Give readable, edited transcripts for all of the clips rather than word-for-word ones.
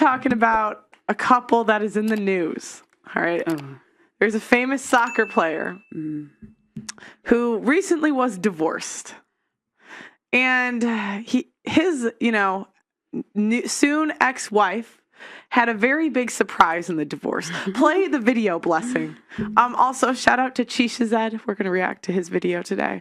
talking about a couple that is in the news. All right. There's a famous soccer player who recently was divorced. And his soon ex-wife had a very big surprise in the divorce. Play the video, Blessing. Also, shout out to Chisha Zed. We're going to react to his video today.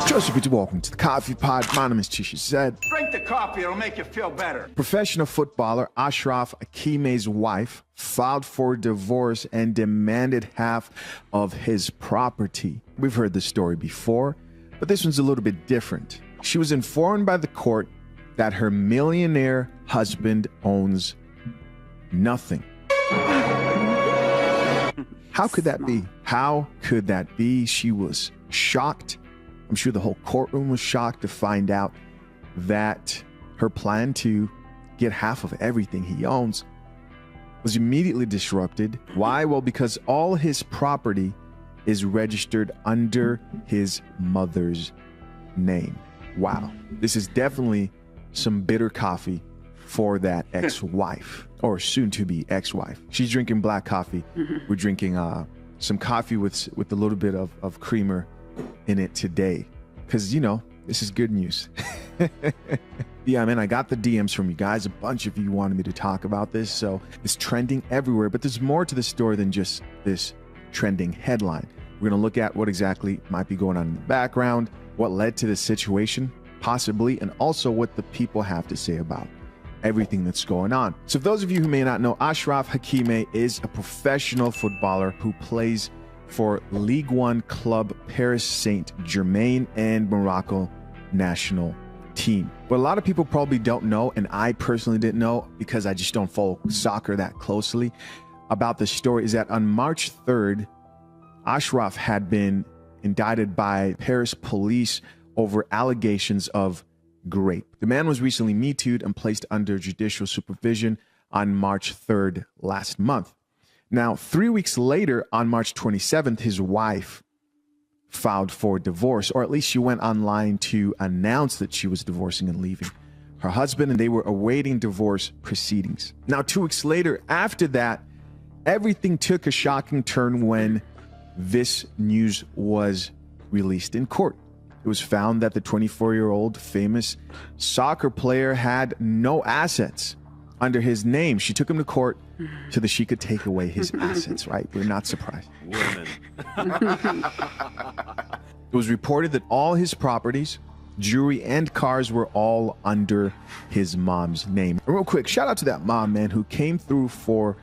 Joseph, welcome to the Coffee Pod. My name is Chisha Zed. Drink the coffee, it'll make you feel better. Professional footballer Achraf Hakimi's wife filed for divorce and demanded half of his property. We've heard this story before, but this one's a little bit different. She was informed by the court that her millionaire husband owns nothing. How could that be? How could that be? She was shocked. I'm sure the whole courtroom was shocked to find out that her plan to get half of everything he owns was immediately disrupted. Why? Well, because all his property is registered under his mother's name. Wow. This is definitely some bitter coffee for that ex-wife, or soon-to-be ex-wife. She's drinking black coffee. We're drinking some coffee with a little bit of creamer in it today, because this is good news. Yeah, man, I got the DMs from you guys. A bunch of you wanted me to talk about this, so it's trending everywhere. But there's more to the story than just this trending headline. We're going to look at what exactly might be going on in the background, what led to this situation, possibly, and also what the people have to say about everything that's going on. So for those of you who may not know, Achraf Hakimi is a professional footballer who plays for Ligue 1 club Paris Saint-Germain and Morocco national team. What a lot of people probably don't know, and I personally didn't know because I just don't follow soccer that closely about this story, is that on March 3rd, Achraf had been indicted by Paris police over allegations of rape. The man was recently Me Too'd and placed under judicial supervision on March 3rd last month. Now, 3 weeks later, on March 27th, his wife filed for divorce, or at least she went online to announce that she was divorcing and leaving her husband, and they were awaiting divorce proceedings. Now, 2 weeks later, after that, everything took a shocking turn when this news was released in court. It was found that the 24-year-old famous soccer player had no assets under his name. She took him to court so that she could take away his assets, right? We're not surprised. Women. It was reported that all his properties, jewelry, and cars were all under his mom's name. And real quick, shout out to that mom, man, who came through for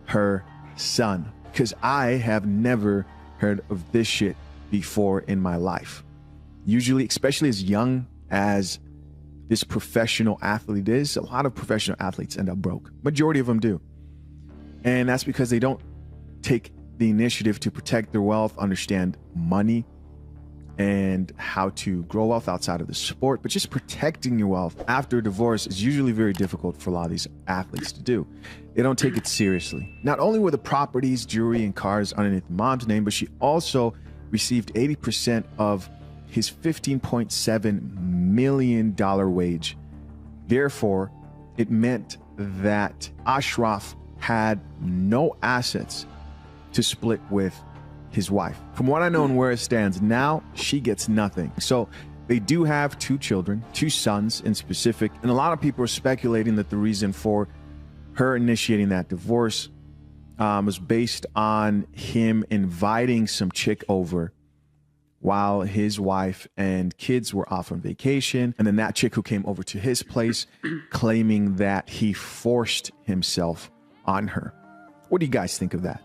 her son, because I have never heard of this shit before in my life. Usually, especially as young as this professional athlete is, a lot of professional athletes end up broke. Majority of them do. And that's because they don't take the initiative to protect their wealth, understand money, and how to grow wealth outside of the sport. But just protecting your wealth after a divorce is usually very difficult for a lot of these athletes to do. They don't take it seriously. Not only were the properties, jewelry, and cars underneath mom's name, but she also received 80% of his $15.7 million wage. Therefore, it meant that Achraf had no assets to split with his wife. From what I know and where it stands now, she gets nothing. So they do have 2 children, 2 sons in specific, and a lot of people are speculating that the reason for her initiating that divorce was based on him inviting some chick over while his wife and kids were off on vacation. And then that chick who came over to his place claiming that he forced himself on her. What do you guys think of that?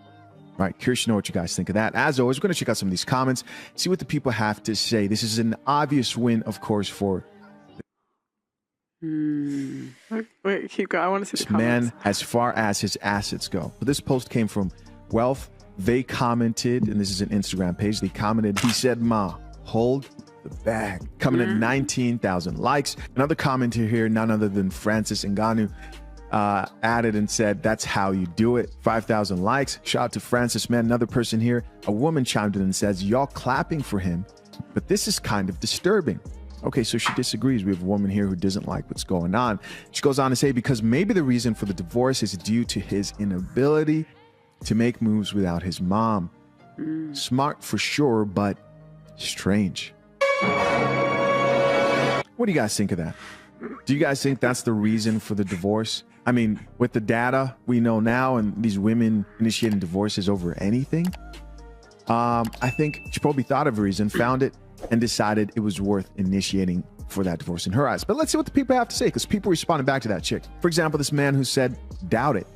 All right, curious to know what you guys think of that. As always, we're going to check out some of these comments, see what the people have to say. This is an obvious win, of course, for Wait, keep going. I want to see this man as far as his assets go. But this post came from Wealth. They commented, and this is an Instagram page, they commented, he said, "Ma, hold the bag." Coming at 19,000 likes. Another commenter here, none other than Francis Ngannou, added and said, "That's how you do it." 5,000 likes. Shout out to Francis, man. Another person here, a woman chimed in and says, "Y'all clapping for him, but this is kind of disturbing. Okay, so she disagrees. We have a woman here who doesn't like what's going on. She goes on to say, because maybe the reason for the divorce is due to his inability to make moves without his mom. Smart for sure, but strange. What do you guys think of that? Do you guys think that's the reason for the divorce? I mean, with the data we know now and these women initiating divorces over anything, I think she probably thought of a reason, found it, and decided it was worth initiating for that divorce in her eyes. But let's see what the people have to say, because people responded back to that chick. For example, this man who said, doubt it.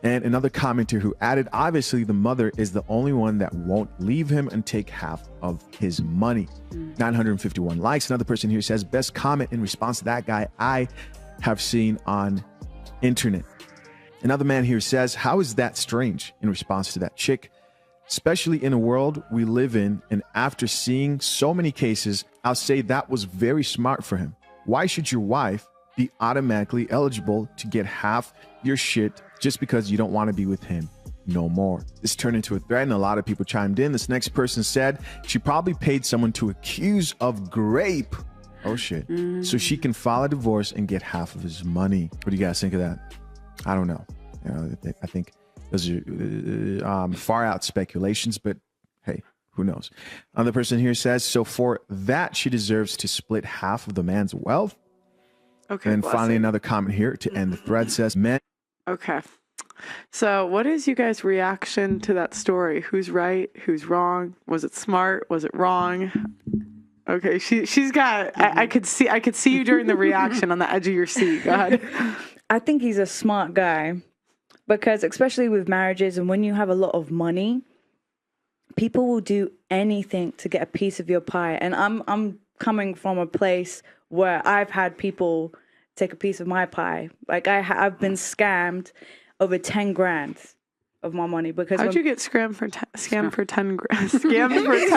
And another commenter who added, obviously the mother is the only one that won't leave him and take half of his money. 951 likes. Another person here says, best comment in response to that guy I have seen on internet. Another man here says, how is that strange, in response to that chick, especially in a world we live in. And after seeing so many cases, I'll say that was very smart for him. Why should your wife be automatically eligible to get half your shit just because you don't want to be with him no more? This turned into a thread and a lot of people chimed in. This next person said she probably paid someone to accuse of grape. Oh shit. So she can file a divorce and get half of his money. What do you guys think of that? I don't know. I think those are far out speculations, but hey, who knows? Another person here says, so for that, she deserves to split half of the man's wealth. Okay. And finally, another comment here to end the thread says, men. Okay. So what is you guys' reaction to that story? Who's right? Who's wrong? Was it smart? Was it wrong? Okay. She's got, I could see you during the reaction on the edge of your seat. Go ahead. I think he's a smart guy, because especially with marriages and when you have a lot of money, people will do anything to get a piece of your pie. And I'm coming from a place where I've had people take a piece of my pie. Like I've been scammed over 10 grand of my money because how'd you get scammed for 10 grand? Scammed for 10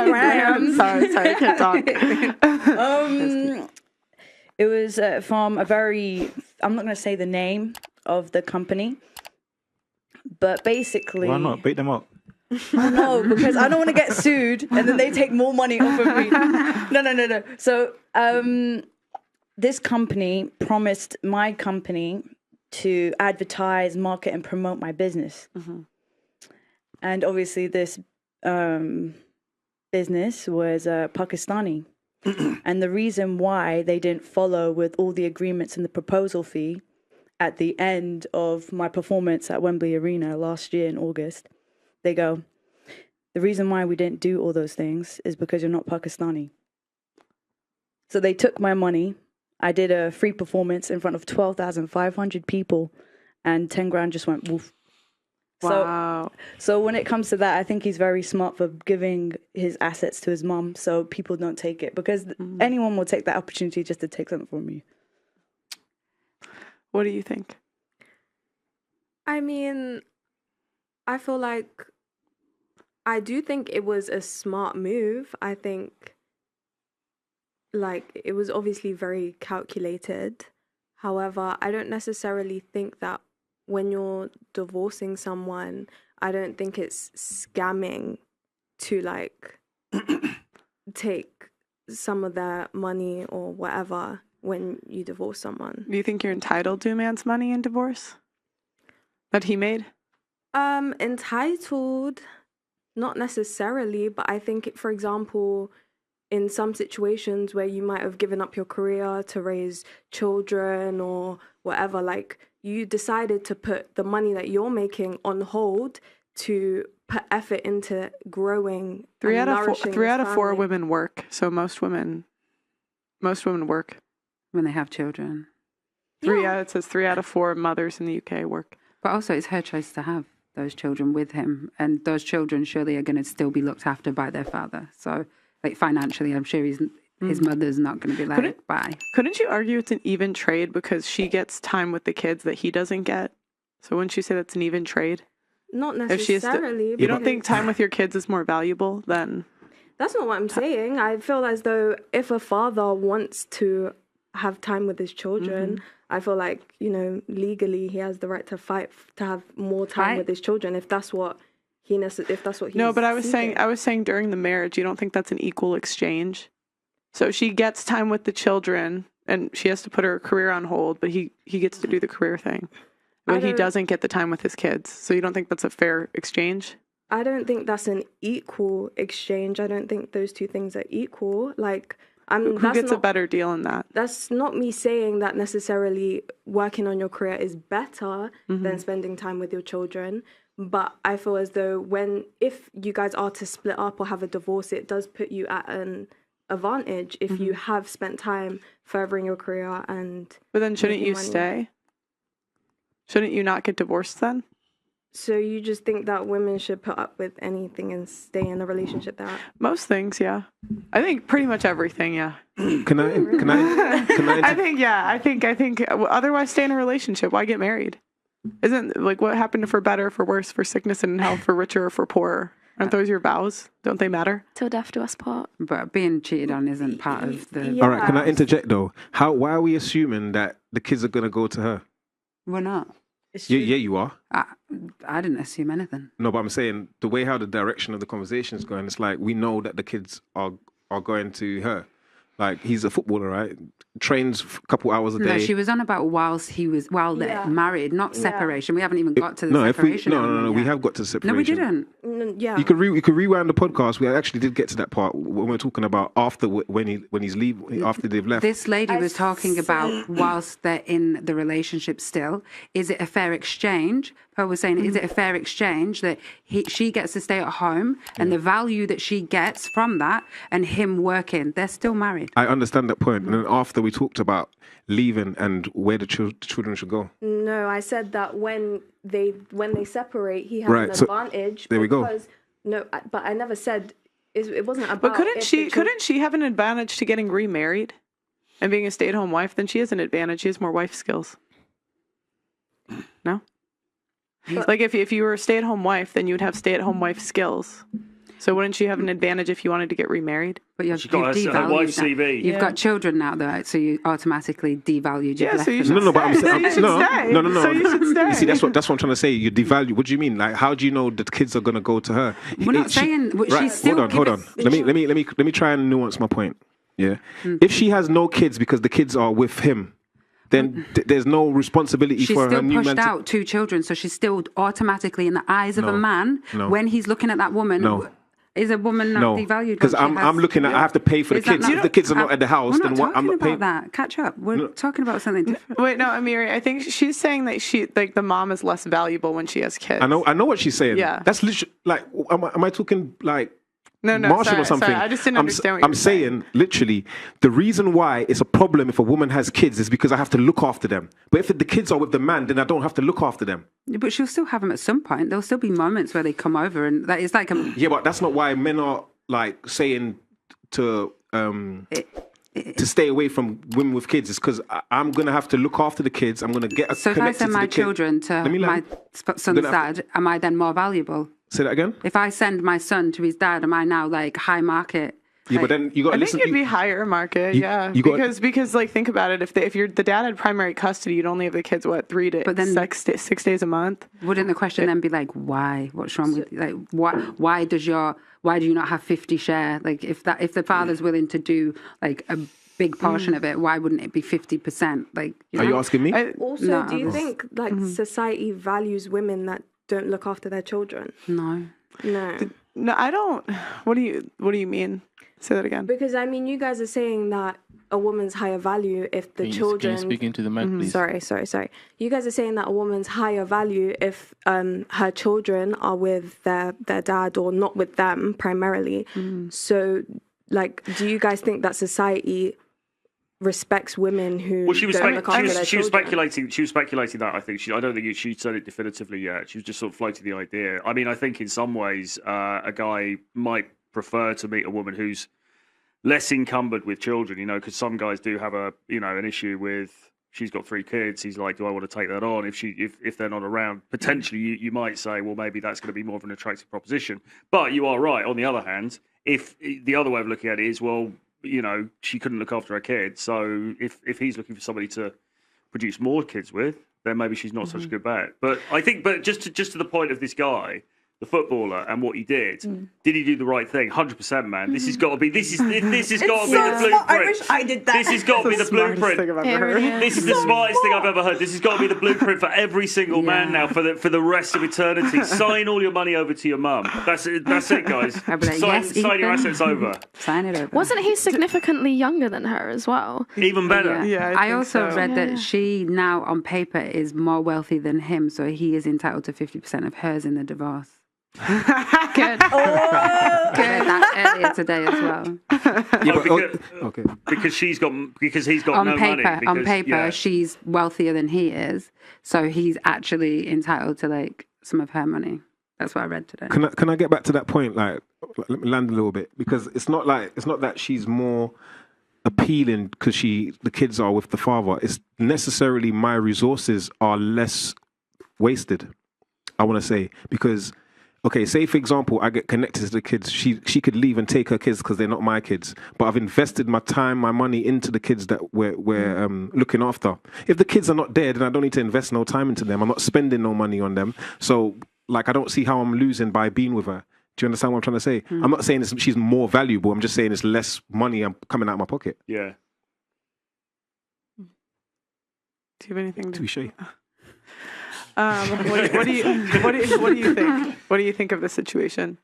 grand. Sorry, I can't talk. It was from a very, I'm not going to say the name of the company, but basically. Why not? Beat them up. No, because I don't want to get sued and then they take more money off of me. No. So this company promised my company to advertise, market, and promote my business. And obviously this business was Pakistani. And the reason why they didn't follow with all the agreements and the proposal fee at the end of my performance at Wembley Arena last year in August, they go, the reason why we didn't do all those things is because you're not Pakistani. So they took my money. I did a free performance in front of 12,500 people and 10 grand just went woof. Wow. So when it comes to that, I think he's very smart for giving his assets to his mom so people don't take it, because anyone will take that opportunity just to take something from you. What do you think? I mean, I feel like I do think it was a smart move. I think like it was obviously very calculated. However, I don't necessarily think that when you're divorcing someone, I don't think it's scamming to like take some of their money or whatever when you divorce someone. Do you think you're entitled to a man's money in divorce that he made? Entitled, not necessarily, but I think, for example, in some situations where you might have given up your career to raise children or whatever, like you decided to put the money that you're making on hold to put effort into growing. Three out of four women work. So most women work when they have children. It says 3 out of 4 mothers in the UK work. But also it's her choice to have those children with him, and those children surely are going to still be looked after by their father. So like financially, I'm sure his mother's not going to be like, bye. Couldn't you argue it's an even trade because she gets time with the kids that he doesn't get? So wouldn't you say that's an even trade? Not necessarily. You don't think time with your kids is more valuable than... That's not what I'm saying. I feel as though if a father wants to have time with his children, I feel like, legally he has the right to fight to have more time with his children if that's what he's No, but I was saying during the marriage, you don't think that's an equal exchange? So she gets time with the children, and she has to put her career on hold, but he gets to do the career thing. But he doesn't get the time with his kids. So you don't think that's a fair exchange? I don't think that's an equal exchange. I don't think those two things are equal. Like, Who gets a better deal in that? That's not me saying that necessarily working on your career is better than spending time with your children. But I feel as though if you guys are to split up or have a divorce, it does put you at an advantage if you have spent time furthering your career and. But then shouldn't you stay? Shouldn't you not get divorced then? So you just think that women should put up with anything and stay in a relationship that? Most things, yeah. I think pretty much everything, yeah. Can I? I think. Otherwise, stay in a relationship. Why get married? Isn't like what happened for better, for worse, for sickness and health, for richer or for poorer? Aren't those your vows? Don't they matter? Till death do us part. But being cheated on isn't part of the. Yeah. All right. Can I interject though? Why are we assuming that the kids are gonna go to her? We're not. Yeah, you are. I didn't assume anything. No, but I'm saying the way how the direction of the conversation is going, it's like we know that the kids are going to her. Like, he's a footballer, right? Trains a couple hours a day. No, she was on about while they're married, not separation. We haven't even got to the no, separation. No, we have got to separation. No, we didn't. Yeah. You could rewind the podcast. We actually did get to that part when we're talking about after when he's leaving, after they've left. This lady was talking about whilst they're in the relationship still. Is it a fair exchange? Pearl was saying, is it a fair exchange that she gets to stay at home and the value that she gets from that and him working? They're still married. I understand that point. And then after we talked about leaving and where the children should go. No, I said that when they separate, he has an advantage. There we go. No, but I never said it wasn't about. But couldn't she have an advantage to getting remarried and being a stay-at-home wife? Then she has an advantage. She has more wife skills. No. Like if you were a stay-at-home wife, then you would have stay-at-home wife skills. So wouldn't she have an advantage if you wanted to get remarried? But you've her wife's CV. You've got children now, though, so you automatically devalued. Yeah, so you should No, but I'm saying no. So you should stay. You see, that's what I'm trying to say. You devalue. What do you mean? Like, how do you know that kids are going to go to her? We're not saying she's still. Hold on. Let me try and nuance my point. Yeah, if she has no kids because the kids are with him, then there's no responsibility for her new man. She's still pushed out 2 children, so she's still automatically in the eyes of a man when he's looking at that woman. No. Is a woman not devalued? Because I'm looking at I have to pay for the kids. If the kids are not at the house, then what? I'm not paying. That. Catch up. We're talking about something different. Wait, no, Amiri, I think she's saying that the mom is less valuable when she has kids. I know what she's saying. Yeah. That's literally like, am I talking like No, Marshall or something? Sorry, I just didn't understand what you were saying. Literally, the reason why it's a problem if a woman has kids is because I have to look after them. But if the kids are with the man, then I don't have to look after them. But she'll still have them at some point. There'll still be moments where they come over, and that is like yeah, but that's not why men are like saying to stay away from women with kids. It's because I'm gonna have to look after the kids. I'm gonna get so if I send my children to my son's dad, am I then more valuable? Say that again. If I send my son to his dad, am I now like high market? Yeah, but then you got to listen. I think you'd be higher market, because like think about it. If the dad had primary custody, you'd only have the kids 3 days, but then 6 days a month. Wouldn't the question then be like, why? What's wrong with like why do you not have 50 share? Like if the father's willing to do like a big portion of it, why wouldn't it be 50%? Like, are you asking me? Also, do you think like society values women that don't look after their children? No, I don't. What do you mean? Say that again. Because I mean, you guys are saying that a woman's higher value if the children. Can you speak into the mic, please? Sorry. You guys are saying that a woman's higher value if her children are with their dad or not with them primarily. So, like, do you guys think that society respects women who don't look after their children? She was speculating that. I think I don't think she said it definitively yet. She was just sort of floating the idea. I mean, I think in some ways a guy might prefer to meet a woman who's less encumbered with children, because some guys do have an issue with, she's got 3 kids. He's like, do I want to take that on? If they're not around, potentially you might say, well, maybe that's going to be more of an attractive proposition. But you are right. On the other hand, if the other way of looking at it is, well, she couldn't look after her kids. So if he's looking for somebody to produce more kids with, then maybe she's not such a good bet. But I think, just to the point of this guy, the footballer, and what he did, did he do the right thing? 100%, man. This has got to be. This has got to be the blueprint. I wish I did that. This has got to be the blueprint. Thing I've ever heard. This is the smartest thing I've ever heard. This has got to be the blueprint for every single man now for the rest of eternity. Sign all your money over to your mum. That's it, guys. I'd be like, Sign your assets over. Sign it over. Wasn't he significantly younger than her as well? Even better. Yeah, I think also so. read that she now on paper is more wealthy than him, so he is entitled to 50% of hers in the divorce. Good. I read that earlier today as well. Okay. Because he's got On no paper, money. on paper, she's wealthier than he is, so he's actually entitled to like some of her money. That's what I read today. Can I get back to that point? Like, let me land a little bit, because it's not that she's more appealing because the kids are with the father. It's necessarily my resources are less wasted, I want to say, because okay, say for example I get connected to the kids, she could leave and take her kids because they're not my kids, but I've invested my time, my money into the kids that we're looking after. If the kids are not there, then I don't need to invest no time into them. I'm not spending no money on them, so like I don't see how I'm losing by being with her. Do you understand what I'm trying to say? I'm not saying she's more valuable, I'm just saying it's less money I'm coming out of my pocket. Yeah. Do you have anything to Touché. what do you think? What do you think of the situation?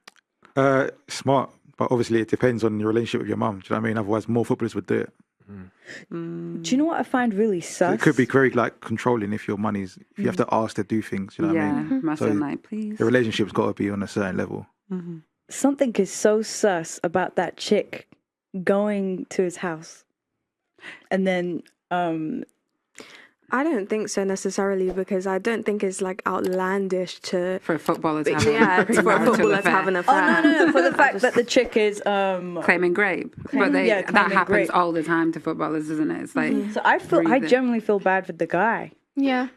Smart, but obviously it depends on your relationship with your mum. Do you know what I mean? Otherwise, more footballers would do it. Do you know what I find really sus? It could be very like controlling if your money's. If you have to ask to do things. You know what I mean? Must So like, please. the relationship's got to be on a certain level. Something is so sus about that chick going to his house, and then I don't think so necessarily, because I don't think it's like outlandish to For a footballer to have yeah, for a footballer to have an affair. no, for the fact that the chick is claiming grape. But claiming that happens rape. all the time to footballers, isn't it? It's like So I generally feel bad for the guy. Yeah.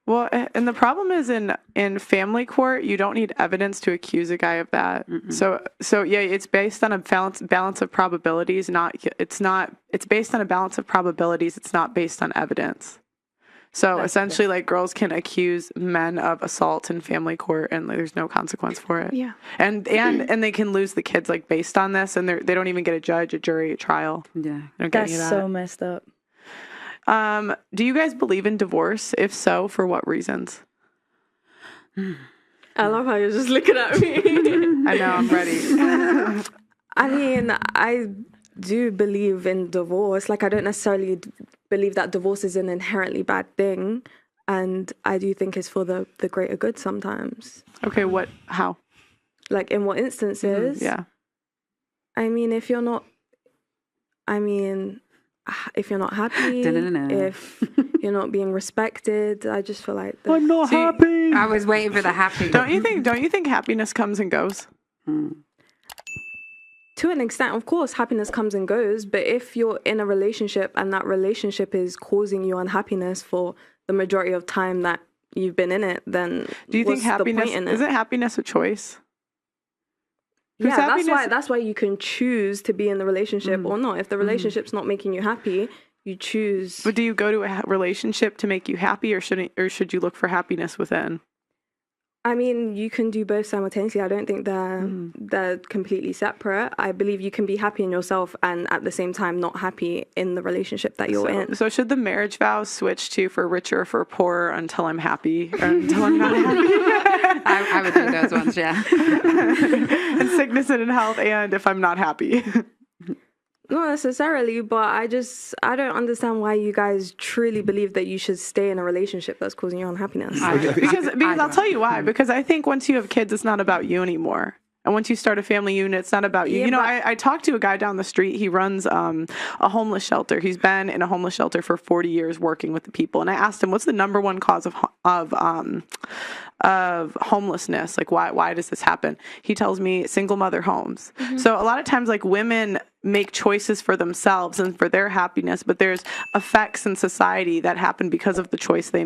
Well, and the problem is in family court, you don't need evidence to accuse a guy of that. So yeah, it's based on a balance of probabilities. It's based on a balance of probabilities. It's not based on evidence. So essentially, like, girls can accuse men of assault in family court, and like, there's no consequence for it. Yeah. And they can lose the kids like based on this, and they don't even get a judge, a jury, a trial. yeah. They don't get That's any of that. so messed up. Do you guys believe in divorce? If so, for what reasons? I love how you're just looking at me. I know, I'm ready. I mean, I do believe in divorce. Like, I don't necessarily believe that divorce is an inherently bad thing. And I do think it's for the greater good sometimes. Okay, how? Like, in what instances? Yeah. I mean, if you're not happy, if you're not being respected, I just feel like I'm not happy. I was waiting for the happy. Don't you think happiness comes and goes? to an extent, of course, happiness comes and goes. But if you're in a relationship and that relationship is causing you unhappiness for the majority of time that you've been in it, then do you think happiness isn't happiness a choice? Yeah, that's why you can choose to be in the relationship or not. If the relationship's not making you happy, you choose. But do you go to a relationship to make you happy, or should you look for happiness within? I mean, you can do both simultaneously. I don't think they're completely separate. I believe you can be happy in yourself and at the same time not happy in the relationship that you're in. So should the marriage vows switch to for richer or for poorer until I'm happy or until I'm not happy? I would do those ones, yeah. In sickness and in health, and if I'm not happy. Not necessarily, but I don't understand why you guys truly believe that you should stay in a relationship that's causing you unhappiness. Because I'll tell you why. Because I think once you have kids, it's not about you anymore. And once you start a family unit, it's not about you. Yeah, I talked to a guy down the street. He runs a homeless shelter. He's been in a homeless shelter for 40 years working with the people. And I asked him, what's the number one cause of homelessness? Like, why does this happen? He tells me single mother homes. So a lot of times, like, women make choices for themselves and for their happiness, but there's effects in society that happen because of the choice they